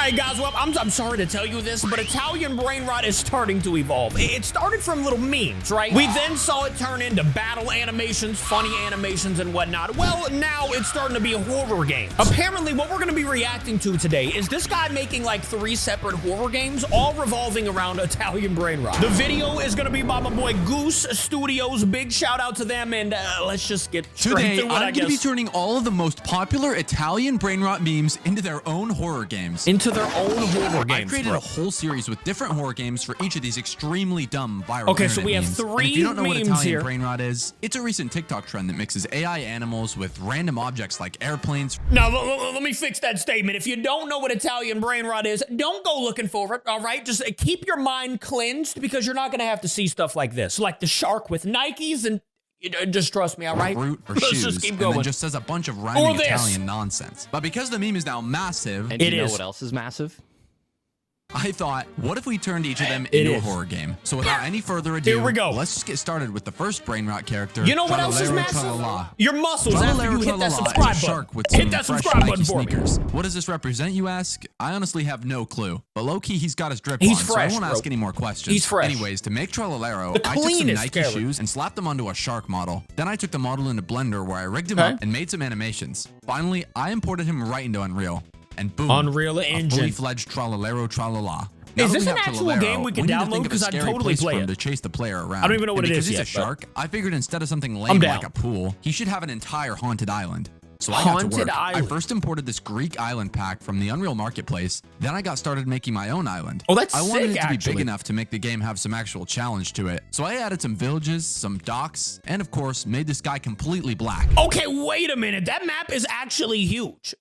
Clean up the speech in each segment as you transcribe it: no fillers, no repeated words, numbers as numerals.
right, guys, well, I'm sorry to tell you this, but Italian Brainrot is starting to evolve. It started from little memes, right? We then saw it turn into battle animations, funny animations, and whatnot. Well, now it's starting to be a horror game. Apparently, what we're going to be reacting to today is this guy making like 3 separate horror games, all revolving around Italian Brainrot. The video is going to be by my boy Goose Studios. Big shout out to them, and let's just get straight to it, I'm going to be turning all of the most popular Italian Brainrot memes into their own horror games. Into their own horror games. I created a whole series with different horror games for each of these extremely dumb viral Okay, so we have memes. 3 and if you don't know what memes Italian here. Brainrot is, it's a recent TikTok trend that mixes AI animals with random objects like airplanes. Now, let me fix that statement. If you don't know what Italian Brainrot is, don't go looking for it, all right? Just keep your mind cleansed because you're not going to have to see stuff like this, like the shark with Nikes and just trust me, all right? Fruit or Let's shoes, just keep and going. then just says a bunch of rhyming Italian nonsense. But because the meme is now massive, and do you know what else is massive? I thought, what if we turned each of them into a horror game? So without any further ado, here we go. Let's just get started with the first Brainrot character. You know what else is massive? Your muscles after you hit that subscribe button. Hit that subscribe button for me. What does this represent, you ask? I honestly have no clue. But low-key, he's got his drip He's on, fresh, so I won't ask any more questions. He's fresh. Anyways, to make Trollalero, The I took some cleanest Nike character. shoes and slapped them onto a shark model. Then I took the model into Blender where I rigged him up and made some animations. Finally, I imported him right into Unreal. And boom, Unreal a Engine. fully fledged Trollalero Tralala. Is this an actual game we can download? Because I'd totally play it. To chase the player around. I don't even know what it is yet. Because he's a shark, I figured instead of something lame like a pool, he should have an entire haunted island. So I got to work. I first imported this Greek island pack from the Unreal Marketplace. Then I got started making my own island. Oh, that's I wanted sick, it to be actually. big enough to make the game have some actual challenge to it. So I added some villages, some docks, and of course, made this guy completely black. Okay, wait a minute. That map is actually huge.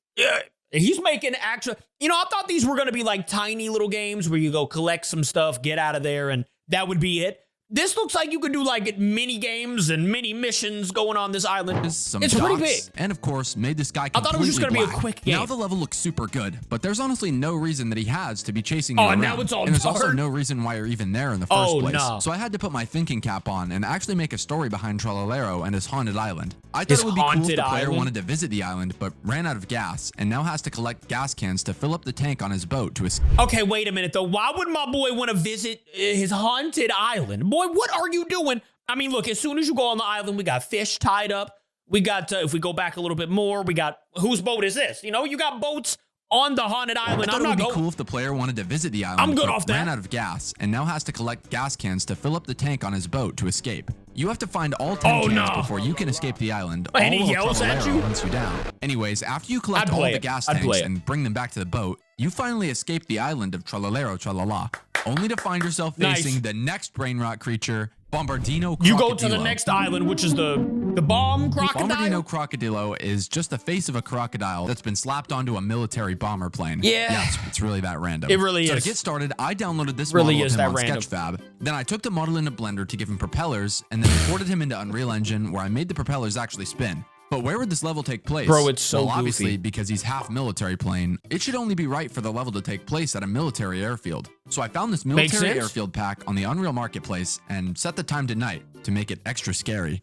He's making actual, I thought these were going to be like tiny little games where you go collect some stuff, get out of there, and that would be it. This looks like you could do like mini games and mini missions going on this island. It's pretty big. And of course, made this guy completely I thought it was just going to be a quick game. Now the level looks super good, but there's honestly no reason that he has to be chasing you around. Now it's all And there's dark. also no reason why you're even there in the first place. No. So I had to put my thinking cap on and actually make a story behind Trollalero and his haunted island. I thought it would be cool if the player wanted to visit the island, but ran out of gas and now has to collect gas cans to fill up the tank on his boat to escape. Okay, wait a minute though. Why would my boy want to visit his haunted island? Boy, what are you doing? I mean, look, as soon as you go on the island, we got fish tied up. We got, if we go back a little bit more, we got, whose boat is this? You got boats on the haunted island. I thought it would be cool if the player wanted to visit the island. I'm good off that. Ran out of gas and now has to collect gas cans to fill up the tank on his boat to escape. You have to find all 10 cans before you can escape the island. And he yells at you? Hunts you down. Anyways, after you collect all the gas tanks and bring them back to the boat, you finally escape the island of Trollalero Tralala, only to find yourself facing the next Brainrot creature, Bombardino Crocodilo. You go to the next island, which is the bomb crocodile. Bombardino Crocodilo is just the face of a crocodile that's been slapped onto a military bomber plane. Yeah, it's really that random. It really is. So to get started, I downloaded this model of him on Sketchfab. Then I took the model into Blender to give him propellers, and then imported him into Unreal Engine, where I made the propellers actually spin. But where would this level take place? Bro, it's so well, obviously, goofy. because he's half military plane, it should only be right for the level to take place at a military airfield. So I found this military airfield pack on the Unreal Marketplace and set the time to night to make it extra scary.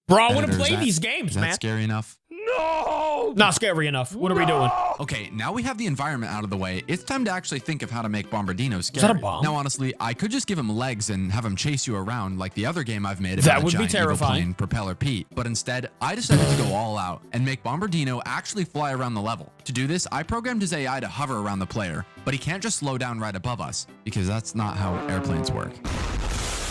Bro, I want to play these games, man. Is that scary enough? No! Not scary enough. What are we doing? Okay, now we have the environment out of the way. It's time to actually think of how to make Bombardino scary. Is that a bomb? Now, honestly, I could just give him legs and have him chase you around like the other game I've made about That would be giant evil terrifying. plane, Propeller Pete. But instead, I decided to go all out and make Bombardino actually fly around the level. To do this, I programmed his AI to hover around the player, but he can't just slow down right above us, because that's not how airplanes work.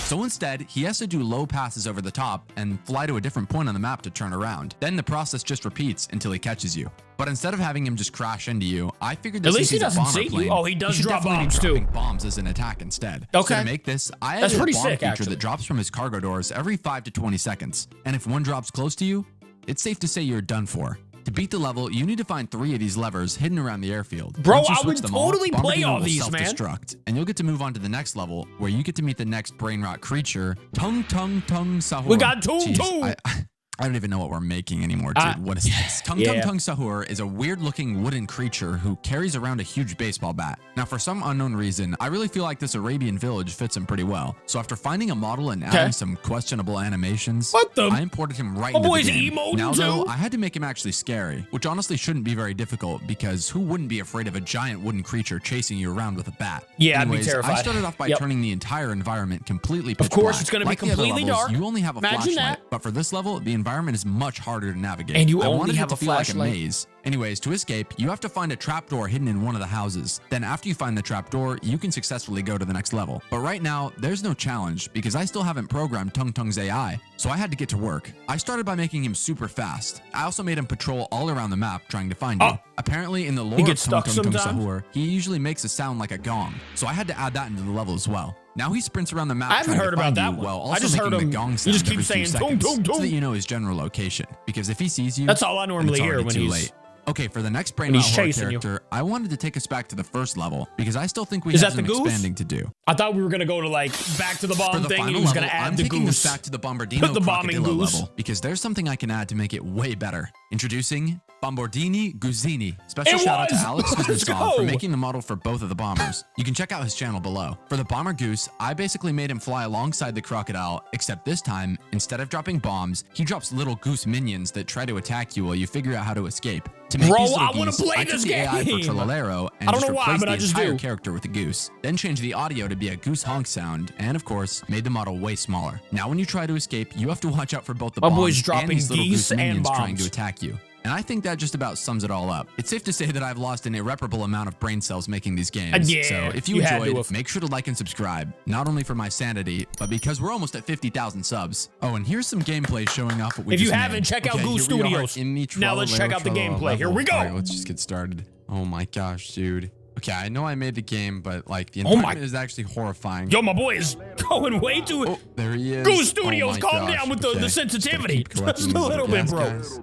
So instead, he has to do low passes over the top and fly to a different point on the map to turn around. Then the process just repeats until he catches you. But instead of having him just crash into you, I figured that At least since he he's a doesn't bomber see plane, you. Oh, he does should drop definitely be bombs too. dropping bombs as an attack instead. Okay. So to make this, I That's added pretty a bomb sick, feature actually. that drops from his cargo doors every 5 to 20 seconds. And if one drops close to you, it's safe to say you're done for. To beat the level, you need to find 3 of these levers hidden around the airfield. Bro, Once you I switch would them all, totally play Bombardino all will these, man. self-destruct, and you'll get to move on to the next level, where you get to meet the next Brainrot creature, Tung Tung Tung Sahur. We got Tung Jeez, Tung. I don't even know what we're making anymore, dude. What is this? Tung Sahur is a weird-looking wooden creature who carries around a huge baseball bat. Now, for some unknown reason, I really feel like this Arabian village fits him pretty well. So after finding a model and adding some questionable animations, I imported him right into the game. Now, though, I had to make him actually scary, which honestly shouldn't be very difficult because who wouldn't be afraid of a giant wooden creature chasing you around with a bat? Yeah, Anyways, I'd be terrified. I started off by turning the entire environment completely pitch Of course, black. it's going to Like be completely dark. You only have a Imagine flashlight, that. but for this level, the environment is much harder to navigate. And you I only wanted have it to a feel like a flashlight. maze. Anyways, to escape, you have to find a trapdoor hidden in one of the houses. Then after you find the trapdoor, you can successfully go to the next level. But right now, there's no challenge because I still haven't programmed Tung Tung's AI, so I had to get to work. I started by making him super fast. I also made him patrol all around the map trying to find you. Apparently, in the lore of Tung Sahur, he usually makes a sound like a gong, so I had to add that into the level as well. Now he sprints around the map. I haven't heard about that one. While also I just heard making him. the gong He sound just keeps every few saying "tung, seconds, tung, tung." so that you know his general location. Because if he sees you, That's all I normally then it's hear already when too he's late. Okay, for the next he's Brainrot horror chasing you. character, I wanted to take us back to the first level because I still think we Is have that the some goose? expanding to do. I thought we were gonna go to like back to the bomb For the thing. And final he was level, gonna add I'm the taking goose. us back to the Bombardino The bombing Crocodillo goose. level because there's something I can add to make it way better. Introducing Bombardini Guzzini. Special shout out to Alex Let's Kuznetsov go. for making the model for both of the bombers. You can check out his channel below. For the bomber goose, I basically made him fly alongside the crocodile, except this time, instead of dropping bombs, he drops little goose minions that try to attack you while you figure out how to escape. To make Bro, these little I wanna geese, play I took this the AI for game. Trollalero and I don't just know why, replaced but the I just entire do. character with a goose. Then changed the audio to be a goose honk sound, and of course, made the model way smaller. Now when you try to escape, you have to watch out for both the My bombs boy's and dropping these little geese goose and minions trying bombs. to attack you. And I think that just about sums it all up. It's safe to say that I've lost an irreparable amount of brain cells making these games. Yeah, so if you you had to enjoyed, have. make sure to like and subscribe. Not only for my sanity, but because we're almost at 50,000 subs. Oh, and here's some gameplay showing off what we If you just haven't, made. check out Okay, Goose here we are Studios. in the Now let's check out the Trollalero gameplay. Here we go. All right, let's just get started. Oh my gosh, dude. Okay, I know I made the game, but like the Oh my- environment is actually horrifying. Yo, my boy is going way too. Oh, there he is. Goose Studios, Oh my calm gosh. down with Okay, the just gotta sensitivity. keep collecting Just a these little bit, gas bro. guys.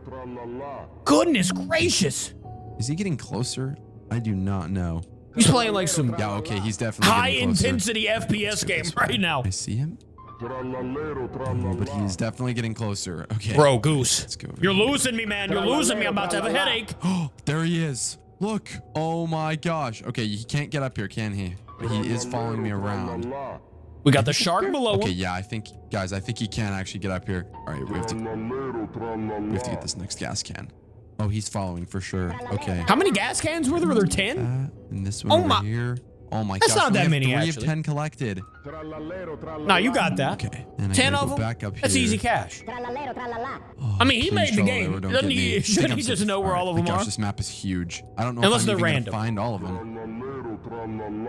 Goodness gracious. Is he getting closer? I do not know. He's playing like some Yeah, okay, he's definitely high getting closer. intensity FPS game right now. I see him. Oh, but he's definitely getting closer. Okay. Bro, Goose. Let's go over You're here. losing me, man. You're losing me. I'm about to have a headache. Oh, there he is. Look. Oh my gosh. Okay, he can't get up here, can he? But he is following me around. We got the shark below Okay, him. yeah, I think, guys, I think he can actually get up here. All right, we have to get this next gas can. Oh, he's following for sure. Okay. How many gas cans were there? Were there 10? And this one Oh over my- here. Oh my That's gosh. not we that have many, 3 actually. of 10 collected. No, you got that. Okay. And I 10 gotta of go them? back up That's here. easy cash. Oh, I mean, he please, made the Trollalero, game. don't Doesn't get he- me. I shouldn't think he I'm just so- know where all of them my gosh, are? this map is huge. I don't know Unless if I'm they're even random. gonna find all of them.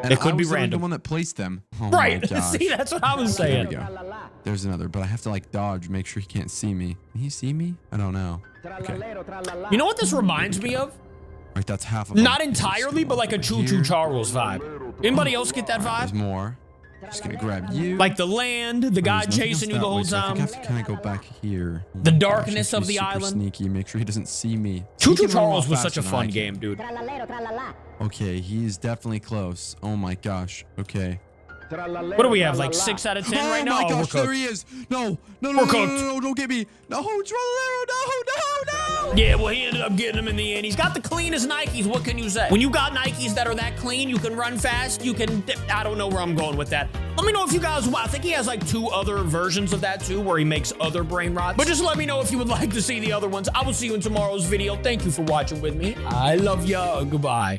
It could be I was random. the one that placed them. Oh Right. My gosh. See, that's what I was There saying. we go. There's another, but I have to like dodge, make sure he can't see me. Can he see me? I don't know. Okay. You know what this reminds me of? Right, that's half of them. Not entirely, but like a Choo Choo Charles vibe. Anybody else get that There's vibe? more. Just gonna grab you. Like the land, the guy There's nothing chasing you else the that whole way, so I think I time. have to kind of go back here. Oh The my darkness gosh, I have of to be the super island. Sneaky, make sure he doesn't see me. Choo He Choo can run a lot Charles was such faster a than fun I can. game, dude. Okay, he's definitely close. Oh my gosh. Okay. What do we have? Like 6 out of 10 right now? Oh my Oh, we're gosh, there cooked. he is. No, no, no, We're no, no, cooked. no, no, don't get me. No, Trollalero, no. Yeah, well, he ended up getting him in the end. He's got the cleanest Nikes. What can you say? When you got Nikes that are that clean, you can run fast. You can. I don't know where I'm going with that. Let me know if you guys. I think he has like 2 other versions of that too, where he makes other brain rots. But just let me know if you would like to see the other ones. I will see you in tomorrow's video. Thank you for watching with me. I love ya. Goodbye.